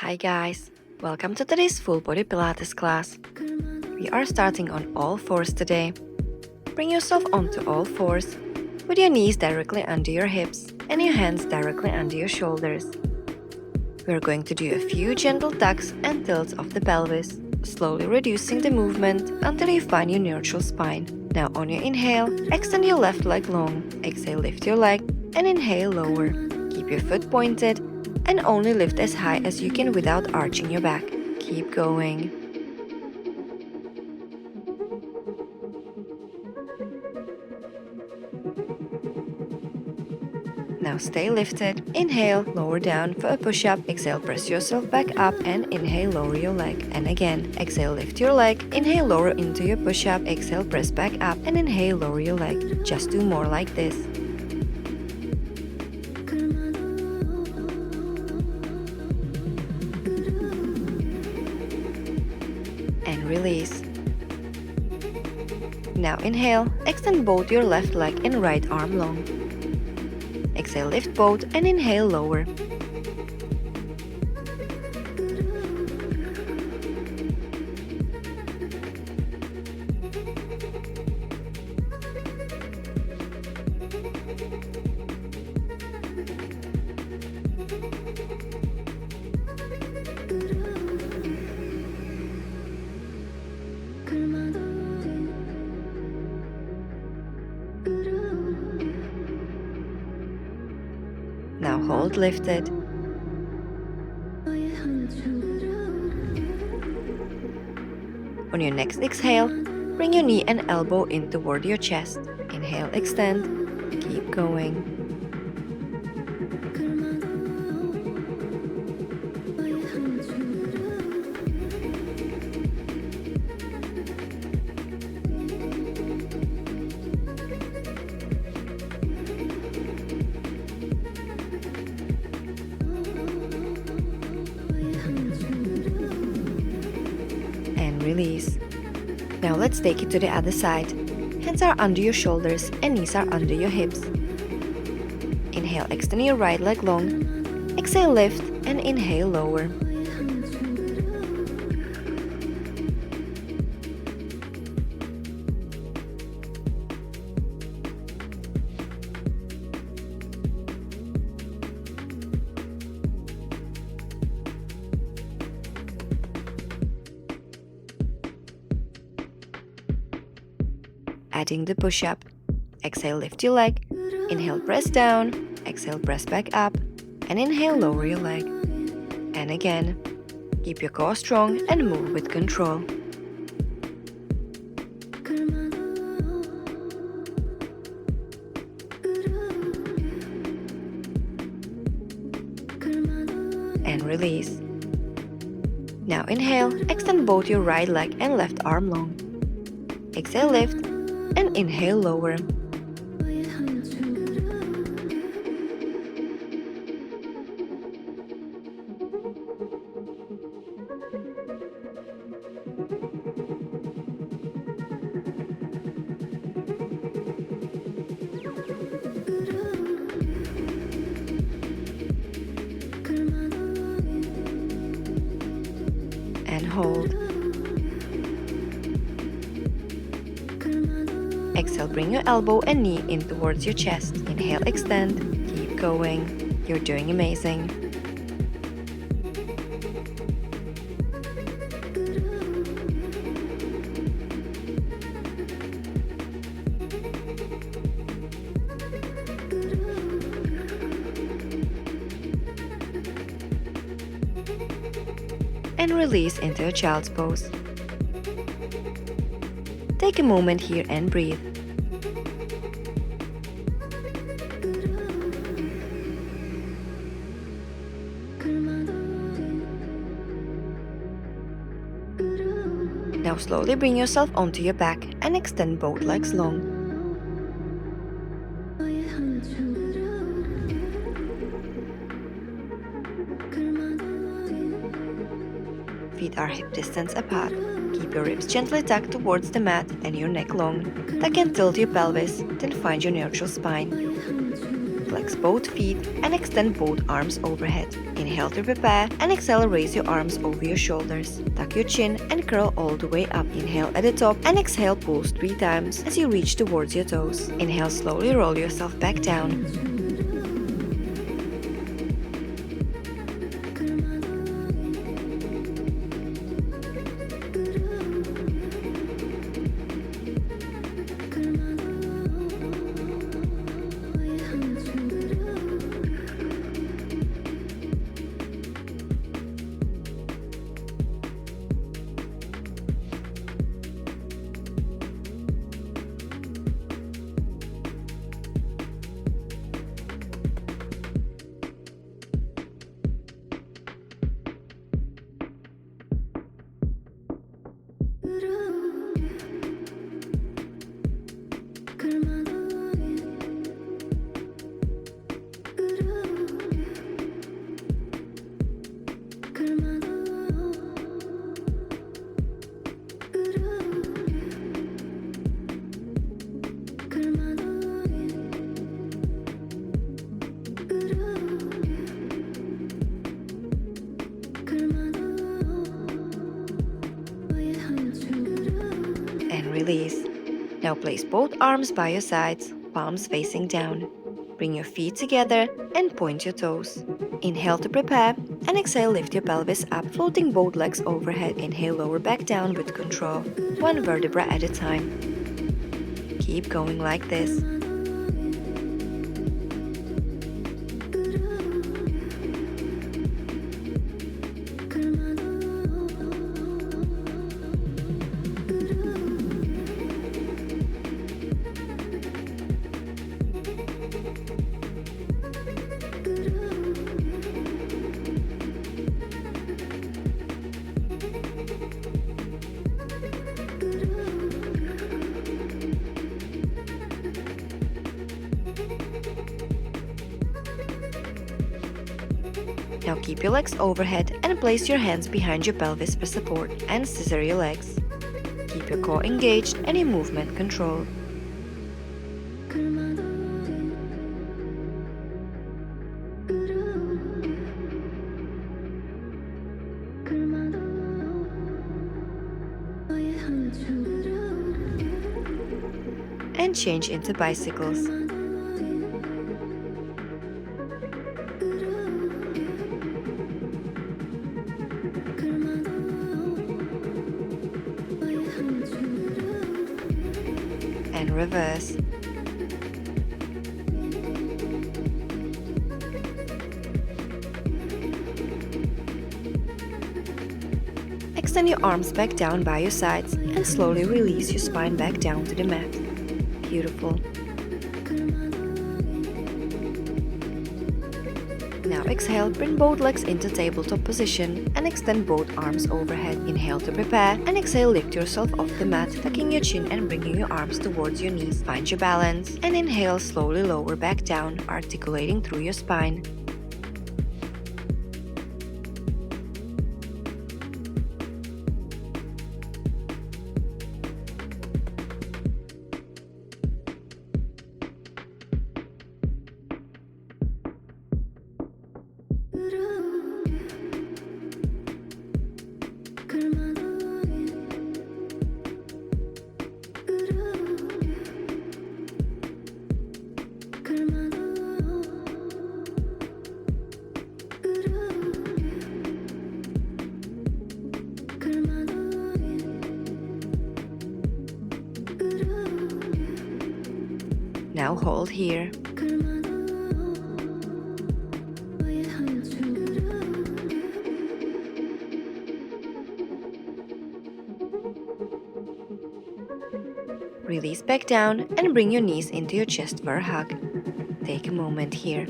Hi guys, welcome to today's full body Pilates class. We are starting on all fours today. Bring yourself onto all fours with your knees directly under your hips and your hands directly under your shoulders. We are going to do a few gentle tucks and tilts of the pelvis, slowly reducing the movement until you find your neutral spine. Now on your inhale, extend your left leg long, exhale lift your leg and inhale lower. Keep your foot pointed and only lift as high as you can without arching your back. Keep going. Now stay lifted. Inhale, lower down for a push-up. Exhale, press yourself back up and inhale, lower your leg. And again, exhale, lift your leg. Inhale, lower into your push-up. Exhale, press back up and inhale, lower your leg. Just do more like this. And release. Now inhale, extend both your left leg and right arm long. Exhale, lift both and inhale, lower. Now hold lifted. On your next exhale, bring your knee and elbow in toward your chest. Inhale, extend. Keep going. Release. Now let's take it to the other side. Hands are under your shoulders and knees are under your hips. Inhale, extend your right leg long. Exhale, lift and inhale, lower. Adding the push-up. Exhale, lift your leg. Inhale, press down. Exhale, press back up. And inhale, lower your leg. And again, keep your core strong and move with control. And release. Now inhale, extend both your right leg and left arm long. Exhale, lift. And inhale, lower. And hold. Exhale, bring your elbow and knee in towards your chest. Inhale, extend. Keep going. You're doing amazing. And release into a child's pose. Take a moment here and breathe. Now slowly bring yourself onto your back and extend both legs long. Feet are hip distance apart. Keep your ribs gently tucked towards the mat and your neck long. Tuck and tilt your pelvis, then find your neutral spine. Flex both feet and extend both arms overhead. Inhale to prepare and exhale, raise your arms over your shoulders. Tuck your chin and curl all the way up. Inhale at the top and exhale, pulse 3 times as you reach towards your toes. Inhale, slowly roll yourself back down. Release. Now place both arms by your sides, palms facing down. Bring your feet together and point your toes. Inhale to prepare and exhale, lift your pelvis up, floating both legs overhead. Inhale, lower back down with control, 1 vertebra at a time. Keep going like this. Now keep your legs overhead and place your hands behind your pelvis for support and scissor your legs. Keep your core engaged and your movement controlled. And change into bicycles. And reverse. Extend your arms back down by your sides and slowly release your spine back down to the mat. Beautiful. Now exhale, bring both legs into tabletop position and extend both arms overhead. Inhale to prepare and exhale, lift yourself off the mat, tucking your chin and bringing your arms towards your knees. Find your balance and inhale, slowly lower back down, articulating through your spine. Now hold here. Release back down and bring your knees into your chest for a hug. Take a moment here.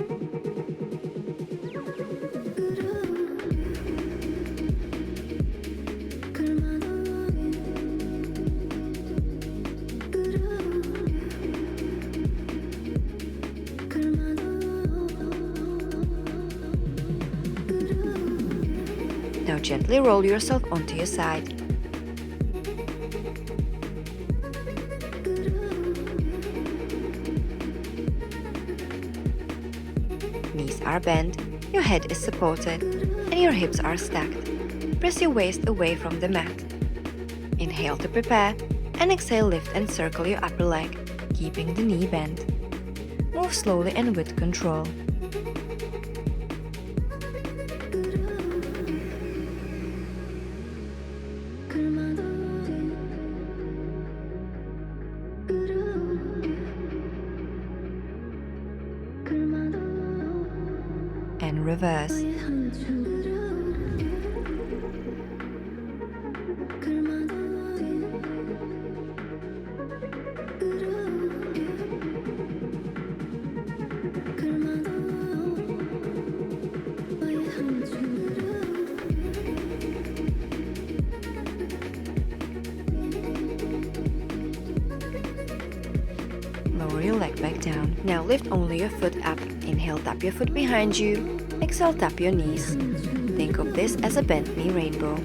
Now gently roll yourself onto your side. are bent, your head is supported, and your hips are stacked. Press your waist away from the mat. Inhale to prepare, and exhale, lift and circle your upper leg, keeping the knee bent. Move slowly and with control. And reverse. Lower your leg back down. Now lift only your foot up. Inhale, tap your foot behind you. Exhale, tap your knees. Think of this as a bent knee rainbow.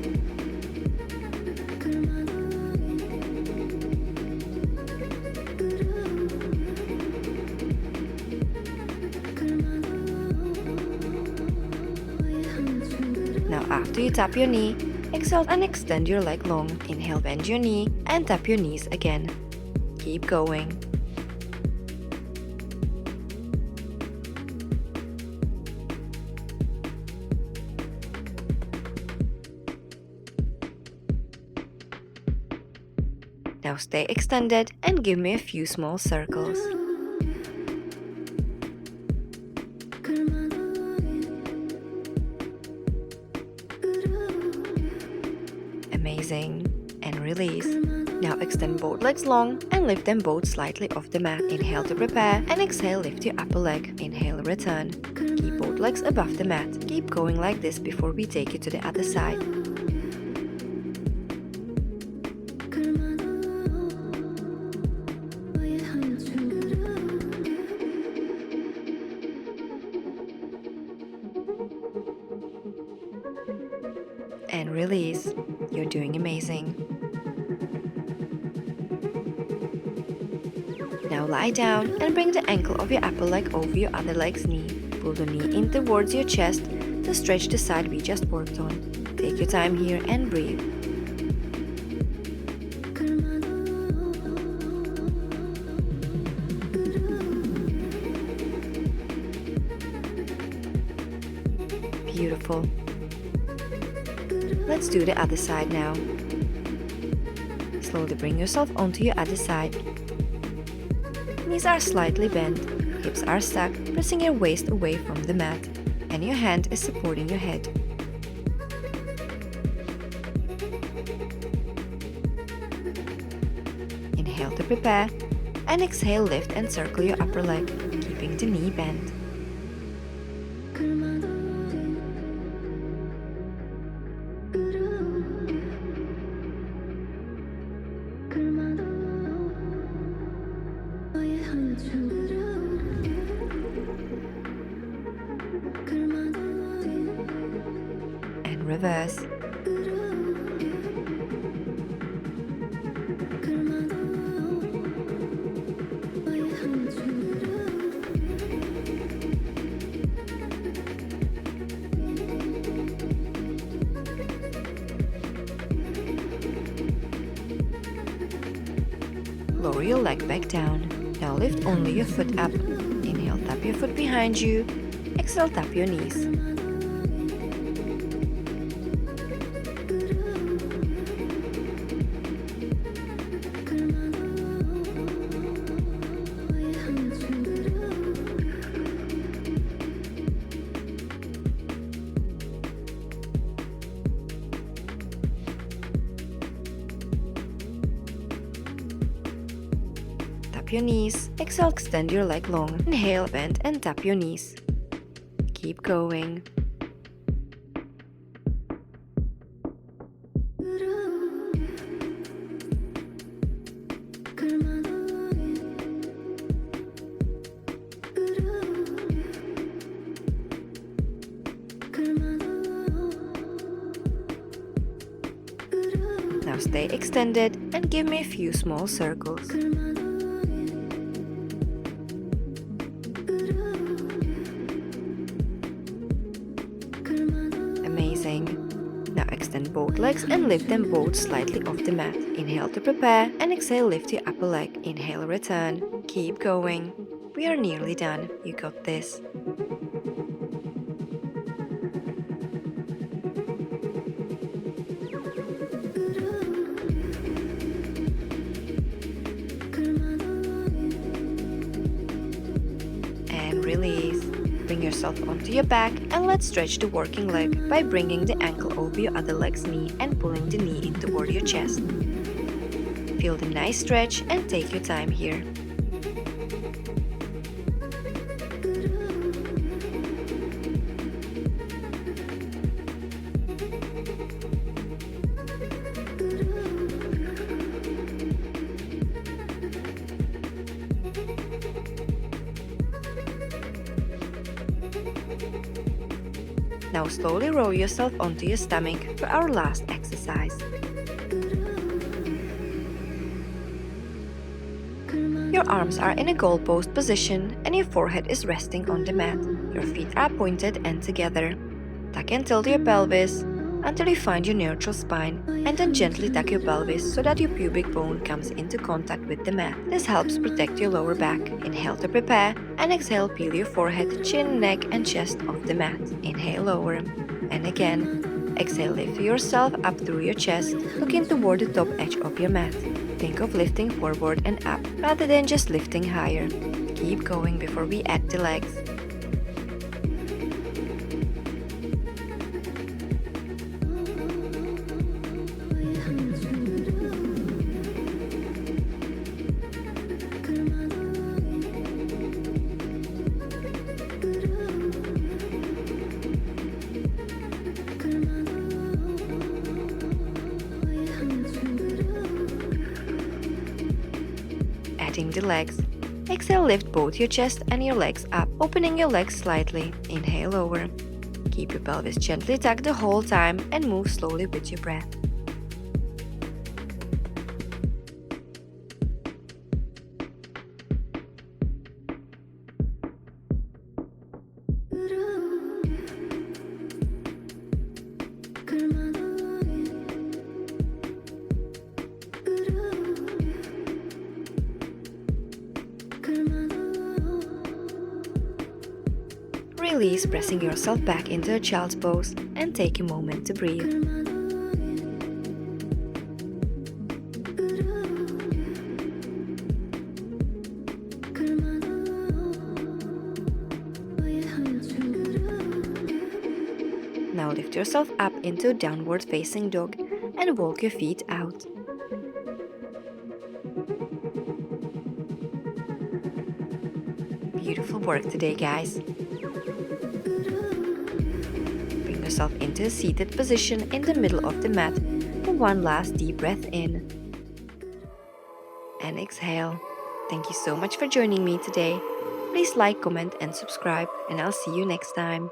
Now after you tap your knee, exhale and extend your leg long. Inhale, bend your knee and tap your knees again. Keep going. Now stay extended and give me a few small circles. Amazing. And release. Now extend both legs long and lift them both slightly off the mat. Inhale to prepare and exhale, lift your upper leg. Inhale, return. Keep both legs above the mat. Keep going like this before we take you to the other side. And release. You're doing amazing. Now lie down and bring the ankle of your upper leg over your other leg's knee. Pull the knee in towards your chest to stretch the side we just worked on. Take your time here and breathe. Beautiful. Let's do the other side now. Slowly bring yourself onto your other side. Knees are slightly bent, hips are stuck, pressing your waist away from the mat, and your hand is supporting your head. Inhale to prepare, and exhale, lift and circle your upper leg, keeping the knee bent. And reverse. Lower your leg back down. Now lift only your foot up. Inhale, tap your foot behind you. Exhale, tap your knees. Tap your knees. Exhale, extend your leg long. Inhale, bend and tap your knees. Keep going. Now stay extended and give me a few small circles. Extend both legs and lift them both slightly off the mat. Inhale to prepare and exhale, lift your upper leg. Inhale, return. Keep going. We are nearly done. You got this. And release. Bring yourself onto your back and let's stretch the working leg by bringing the ankle over your other leg's knee and pulling the knee in toward your chest. Feel the nice stretch and take your time here. Now slowly roll yourself onto your stomach for our last exercise. Your arms are in a goalpost position and your forehead is resting on the mat. Your feet are pointed and together. Tuck and tilt your pelvis until you find your neutral spine, and then gently tuck your pelvis so that your pubic bone comes into contact with the mat. This helps protect your lower back. Inhale to prepare and exhale, peel your forehead, chin, neck and chest off the mat. Inhale, lower. And again, exhale, lift yourself up through your chest, looking toward the top edge of your mat. Think of lifting forward and up rather than just lifting higher. Keep going before we add the legs. Adding the legs. Exhale, lift both your chest and your legs up, opening your legs slightly. Inhale, lower. Keep your pelvis gently tucked the whole time and move slowly with your breath. Release, pressing yourself back into a child's pose, and take a moment to breathe. Now lift yourself up into a downward facing dog and walk your feet out. Beautiful work today, guys. Bring yourself into a seated position in the middle of the mat for one last deep breath in. And exhale. Thank you so much for joining me today. Please like, comment and subscribe, and I'll see you next time.